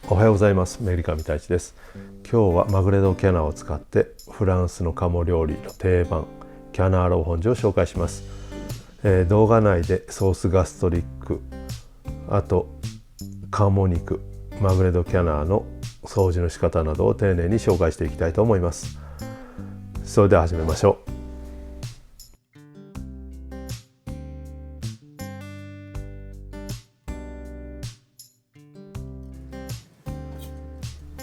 おはようございます。メリカミ太一です。今日はマグレ・ド・キャナーを使ってフランスの鴨料理の定番キャナーローフォンジュを紹介します。動画内でソースガストリック、あと鴨肉、マグレ・ド・キャナーの掃除の仕方などを丁寧に紹介していきたいと思います。それでは始めましょう。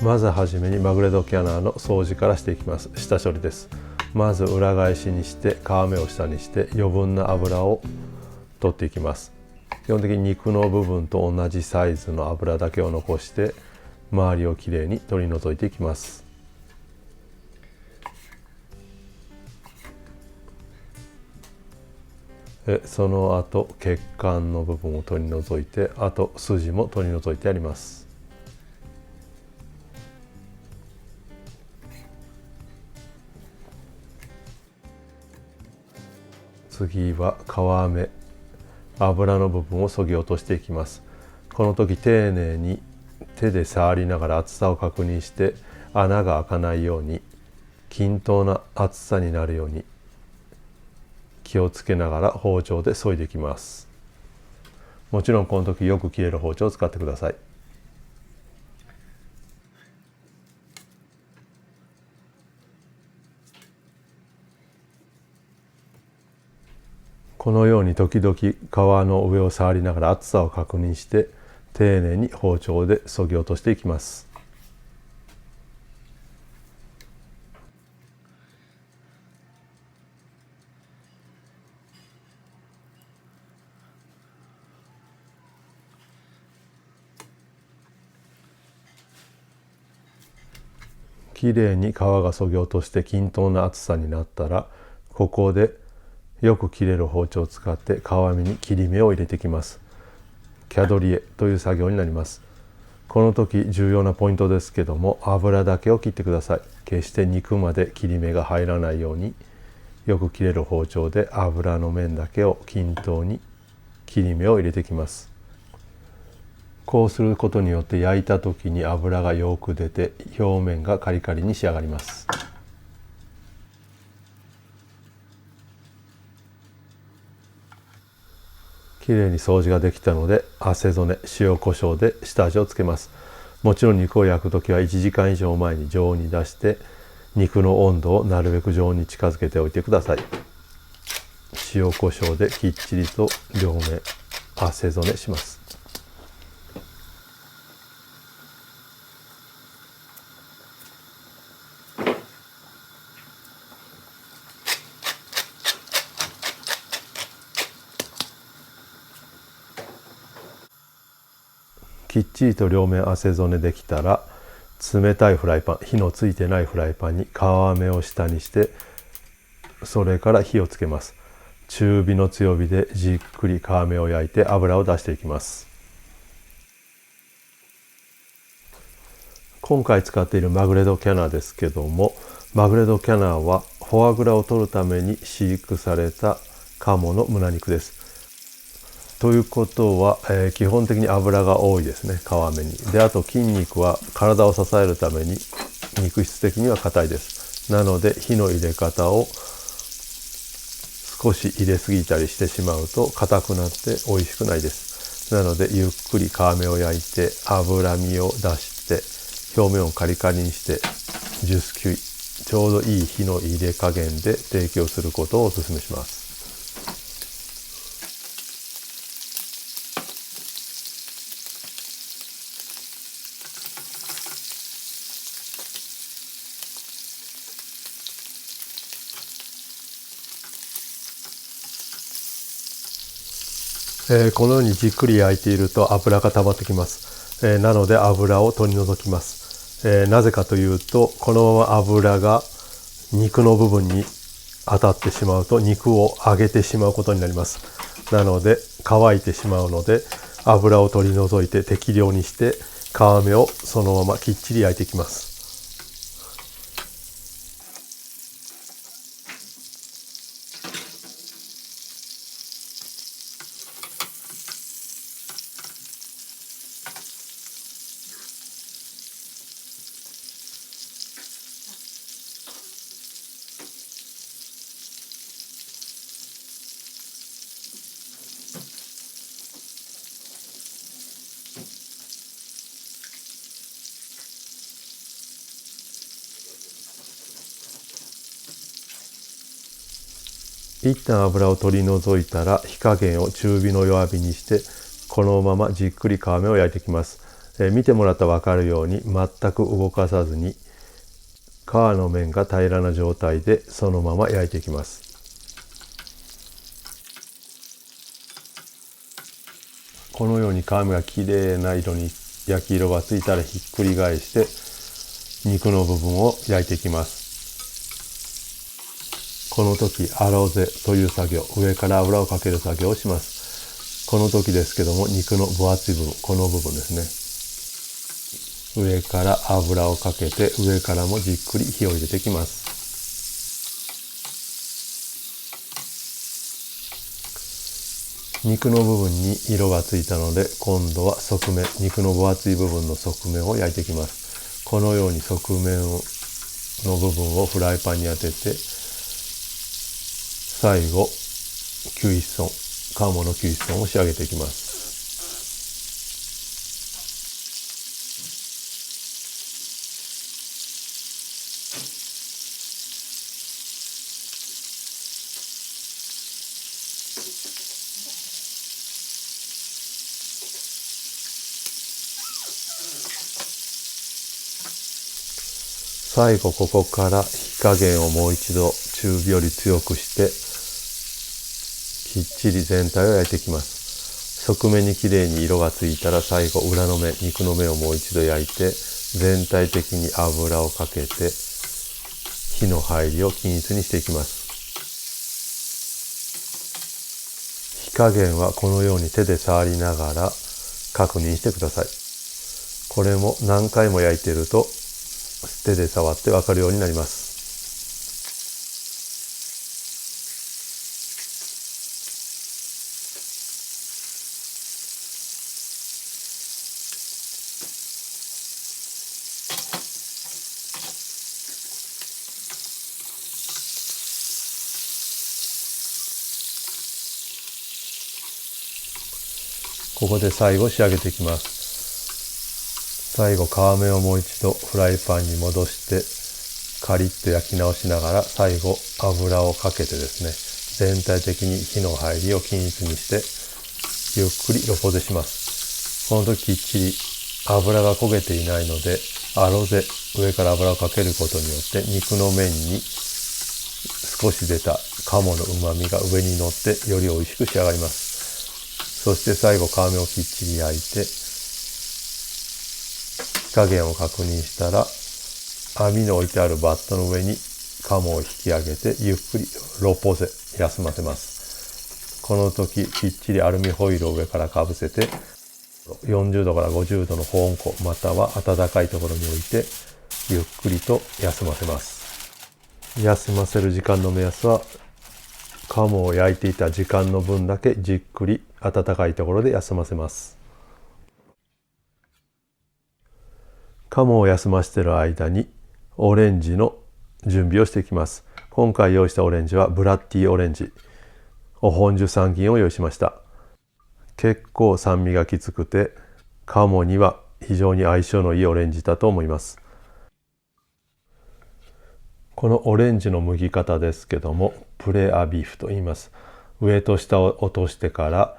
まずはじめにマグレ・ド・キャナーの掃除からしていきます。下処理です。まず裏返しにして皮目を下にして余分な油を取っていきます。基本的に肉の部分と同じサイズの油だけを残して周りをきれいに取り除いていきます。その後血管の部分を取り除いて、あと筋も取り除いてあります。次は皮目、油の部分を削ぎ落としていきます。この時丁寧に手で触りながら厚さを確認して穴が開かないように均等な厚さになるように気をつけながら包丁で削いでいきます。もちろんこの時よく切れる包丁を使ってください。このように時々皮の上を触りながら厚さを確認して丁寧に包丁で削ぎ落としていきます。きれいに皮が削ぎ落として均等な厚さになったら、ここでよく切れる包丁を使って皮目に切り目を入れていきます。キャドリエという作業になります。この時重要なポイントですけども、油だけを切ってください。決して肉まで切り目が入らないようによく切れる包丁で油の面だけを均等に切り目を入れていきます。こうすることによって焼いた時に油がよく出て表面がカリカリに仕上がります。きれいに掃除ができたので汗染め、塩コショウで下味をつけます。もちろん肉を焼くときは1時間以上前に常温に出して肉の温度をなるべく常温に近づけておいてください。塩コショウできっちりと両面汗染めします。きっちりと両面汗染めできたら、冷たいフライパン、火のついてないフライパンに皮目を下にしてそれから火をつけます。中火の強火でじっくり皮目を焼いて油を出していきます。今回使っているマグレ・ド・キャナーですけども、マグレ・ド・キャナーはフォアグラを取るために飼育された鴨の胸肉です。ということは、基本的に脂が多いですね、皮目に。で、あと筋肉は体を支えるために肉質的には硬いです。なので火の入れ方を少し入れすぎたりしてしまうと硬くなって美味しくないです。なのでゆっくり皮目を焼いて脂身を出して表面をカリカリにして熟吸ちょうどいい火の入れ加減で提供することをお勧めします。このようにじっくり焼いていると油が溜まってきます。なので油を取り除きます。なぜかというと、このまま油が肉の部分に当たってしまうと肉を揚げてしまうことになります。なので乾いてしまうので油を取り除いて適量にして皮目をそのままきっちり焼いていきます。一旦油を取り除いたら火加減を中火の弱火にしてこのままじっくり皮目を焼いていきます。見てもらったら分かるように全く動かさずに皮の面が平らな状態でそのまま焼いていきます。このように皮目がきれいな色に焼き色がついたらひっくり返して肉の部分を焼いていきます。この時アロゼという作業、上から油をかける作業をします。この時ですけども、肉の分厚い部分、この部分ですね、上から油をかけて上からもじっくり火を入れていきます。肉の部分に色がついたので、今度は側面、肉の分厚い部分の側面を焼いていきます。このように側面の部分をフライパンに当てて、最後キウイソン、カモのキウイソンを仕上げていきます。最後ここから火加減をもう一度中火より強くしてきっちり全体を焼いていきます。側面にきれいに色がついたら最後裏の面、肉の面をもう一度焼いて全体的に油をかけて火の入りを均一にしていきます。火加減はこのように手で触りながら確認してください。これも何回も焼いていると手で触って分かるようになります。ここで最後仕上げていきます。最後皮目をもう一度フライパンに戻してカリッと焼き直しながら最後油をかけてですね、全体的に火の入りを均一にしてゆっくりロポゼします。この時きっちり油が焦げていないのでアロゼ、上から油をかけることによって肉の面に少し出た鴨の旨味が上に乗ってより美味しく仕上がります。そして最後皮目をきっちり焼いて火加減を確認したら網の置いてあるバットの上に鴨を引き上げてゆっくりロポゼ、休ませます。この時きっちりアルミホイルを上からかぶせて40度から50度の保温庫または暖かいところに置いてゆっくりと休ませます。休ませる時間の目安は鴨を焼いていた時間の分だけじっくり暖かいところで休ませます。鴨を休ませている間にオレンジの準備をしていきます。今回用意したオレンジはブラッディオレンジ、お本樹3斤を用意しました。結構酸味がきつくて鴨には非常に相性のいいオレンジだと思います。このオレンジの剥き方ですけどもプレアビーフと言います。上と下を落としてから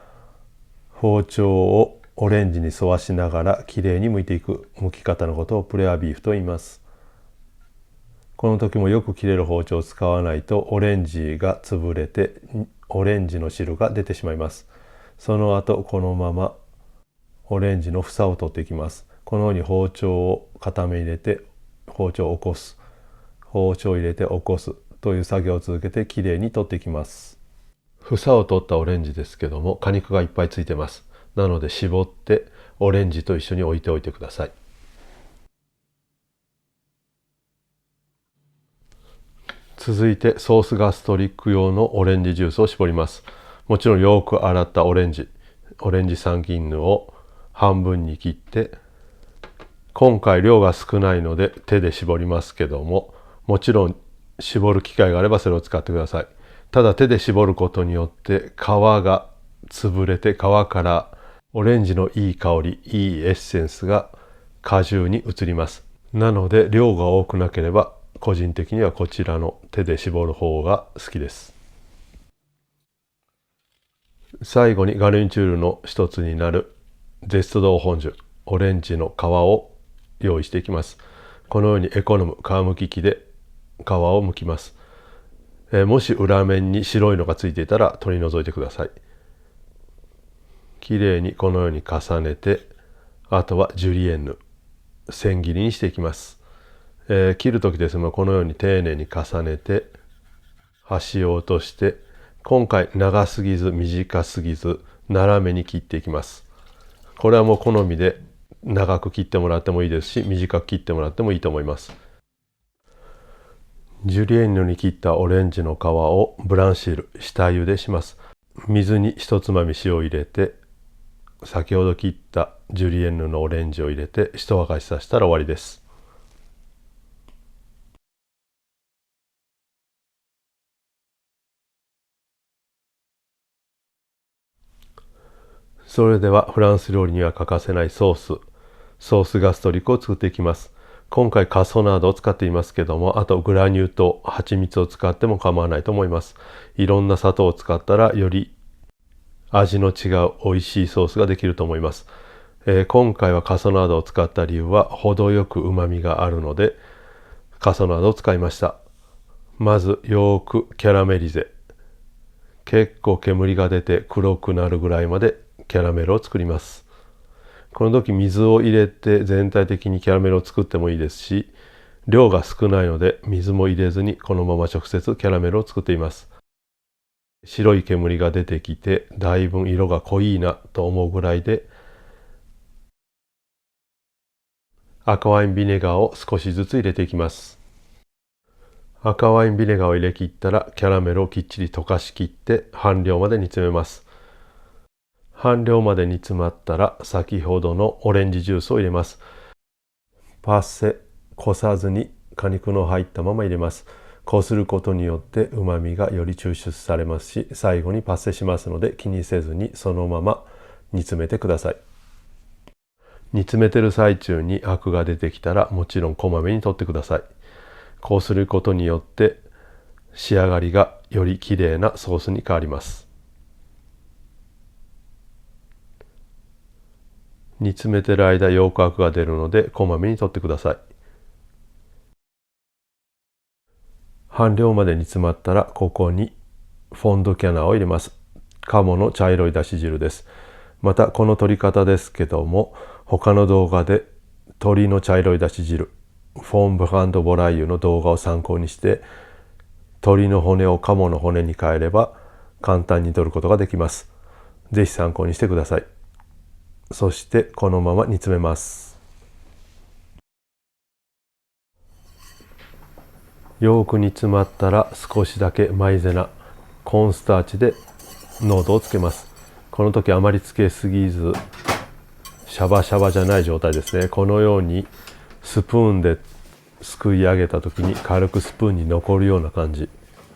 包丁をオレンジに沿わしながらきれいに剥いていく剥き方のことをプレアビーフと言います。この時もよく切れる包丁を使わないとオレンジが潰れてオレンジの汁が出てしまいます。その後このままオレンジの房を取っていきます。このように包丁を片面入れて包丁を起こす、包丁を入れて起こすという作業を続けてきれいに取っていきます。房を取ったオレンジですけども果肉がいっぱいついてます。なので絞ってオレンジと一緒に置いておいてください。続いてソースガストリック用のオレンジジュースを絞ります。もちろんよく洗ったオレンジ3斤を半分に切って、今回量が少ないので手で絞りますけども、もちろん絞る機会があればそれを使ってください。ただ手で絞ることによって皮が潰れて皮からオレンジのいい香り、いいエッセンスが果汁に移ります。なので量が多くなければ個人的にはこちらの手で絞る方が好きです。最後にガルニチュールの一つになるゼストドー本酒、オレンジの皮を用意していきます。このようにエコノム皮むき器で皮を剥きます。もし裏面に白いのがついていたら取り除いてください。きれいにこのように重ねて、あとはジュリエンヌ千切りにしていきます。切る時ですがこのように丁寧に重ねて端を落として、今回長すぎず短すぎず斜めに切っていきます。これはもう好みで長く切ってもらってもいいですし、短く切ってもらってもいいと思います。ジュリエンヌに切ったオレンジの皮をブランシール下茹でします。水に一つまみ塩を入れて、先ほど切ったジュリエンヌのオレンジを入れて一沸かしさせたら終わりです。それではフランス料理には欠かせないソースガストリックを作っていきます。今回カソナードを使っていますけども、あとグラニュー糖、蜂蜜を使っても構わないと思います。いろんな砂糖を使ったらより味の違う美味しいソースができると思います。今回はカソナードを使った理由は程よく旨味があるのでカソナードを使いました。まずよくキャラメリゼ、結構煙が出て黒くなるぐらいまでキャラメルを作ります。この時水を入れて全体的にキャラメルを作ってもいいですし、量が少ないので水も入れずにこのまま直接キャラメルを作っています。白い煙が出てきてだいぶ色が濃いなと思うぐらいで、赤ワインビネガーを少しずつ入れていきます。赤ワインビネガーを入れ切ったらキャラメルをきっちり溶かしきって半量まで煮詰めます。半量まで煮詰まったら先ほどのオレンジジュースを入れます。パッセ、こさずに果肉の入ったまま入れます。こすることによって旨味がより抽出されますし、最後にパッセしますので気にせずにそのまま煮詰めてください。煮詰めてる最中にアクが出てきたらもちろんこまめに取ってください。こうすることによって仕上がりがよりきれいなソースに変わります。煮詰めてる間よくアクが出るのでこまめに取ってください。半量まで煮詰まったらここにフォンドキャナーを入れます。鴨の茶色いだし汁です。またこの取り方ですけども、他の動画で鶏の茶色いだし汁フォンブハンドボライユの動画を参考にして鶏の骨を鴨の骨に変えれば簡単に取ることができます。ぜひ参考にしてください。そしてこのまま煮詰めます。よく煮詰まったら少しだけマイゼナ、コーンスターチで濃度をつけます。この時あまりつけすぎずシャバシャバじゃない状態ですね。このようにスプーンですくい上げた時に軽くスプーンに残るような感じ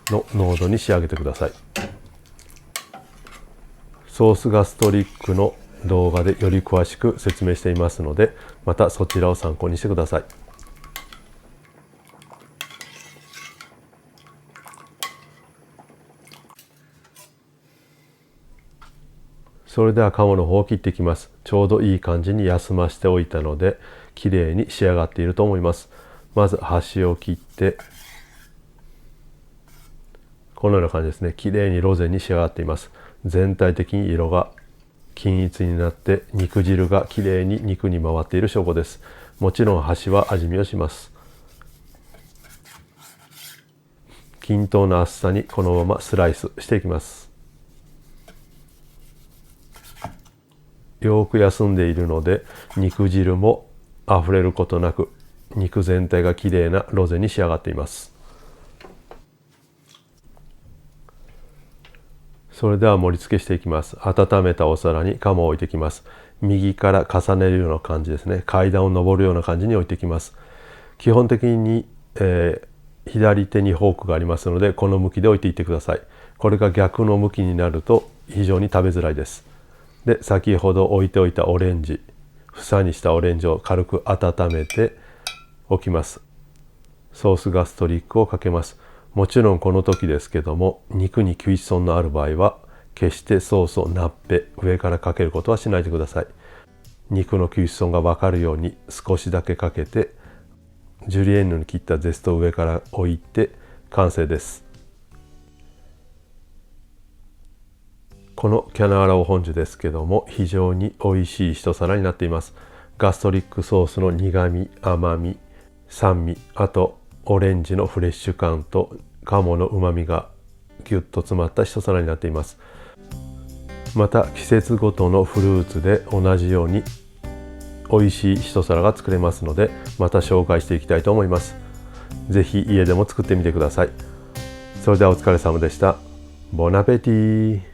の濃度に仕上げてください。ソースガストリックの動画でより詳しく説明していますので、またそちらを参考にしてください。それでは鴨の方を切っていきます。ちょうどいい感じに休ませておいたので綺麗に仕上がっていると思います。まず端を切ってこのような感じですね。綺麗にロゼに仕上がっています。全体的に色が均一になって肉汁が綺麗に肉に回っている証拠です。もちろん端は味見をします。均等な厚さにこのままスライスしていきます。よく休んでいるので肉汁もあふれることなく肉全体が綺麗なロゼに仕上がっています。それでは盛り付けしていきます。温めたお皿に鴨を置いていきます。右から重ねるような感じですね。階段を上るような感じに置いていきます。基本的に、左手にフォークがありますのでこの向きで置いていってください。これが逆の向きになると非常に食べづらいです。で、先ほど置いておいたオレンジ、房にしたオレンジを軽く温めておきます。ソースガストリックをかけます。もちろんこの時ですけども肉に吸損のある場合は決してソースをナッペ上からかけることはしないでください。肉の吸収が分かるように少しだけかけて、ジュリエンヌに切ったゼストを上から置いて完成です。このキャナーラオ本ジュですけども、非常に美味しい一皿になっています。ガストリックソースの苦み、甘み、酸味、あとオレンジのフレッシュ感と鴨のうまみがぎゅっと詰まった一皿になっています。また季節ごとのフルーツで同じように美味しい一皿が作れますので、また紹介していきたいと思います。ぜひ家でも作ってみてください。それではお疲れ様でした。ボナペティ。